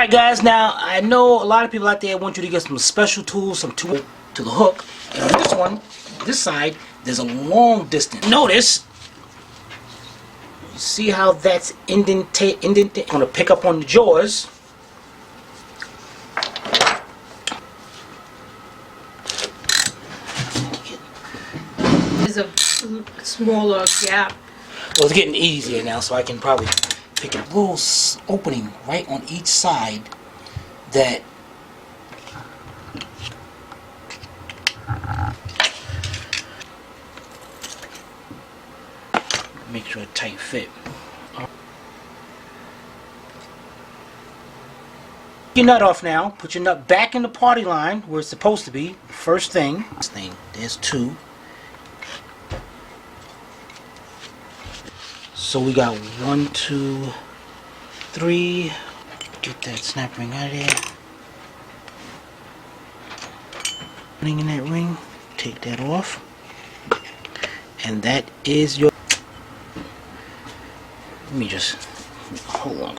Alright guys, now I know a lot of people out there want you to get some special tools, some tool to the hook. And this one, this side, there's a long distance. Notice, see how that's indented. I'm going to pick up on the jaws. There's a smaller gap. Well, it's getting easier now, so I can probably pick a little opening right on each side that make sure it tight fit. Your nut off now. Put your nut back in the party line where it's supposed to be. First thing. There's two. So we got 1, 2, 3. Get that snap ring out of there. Ring in that ring. Take that off. And that is your. Let me just hold on.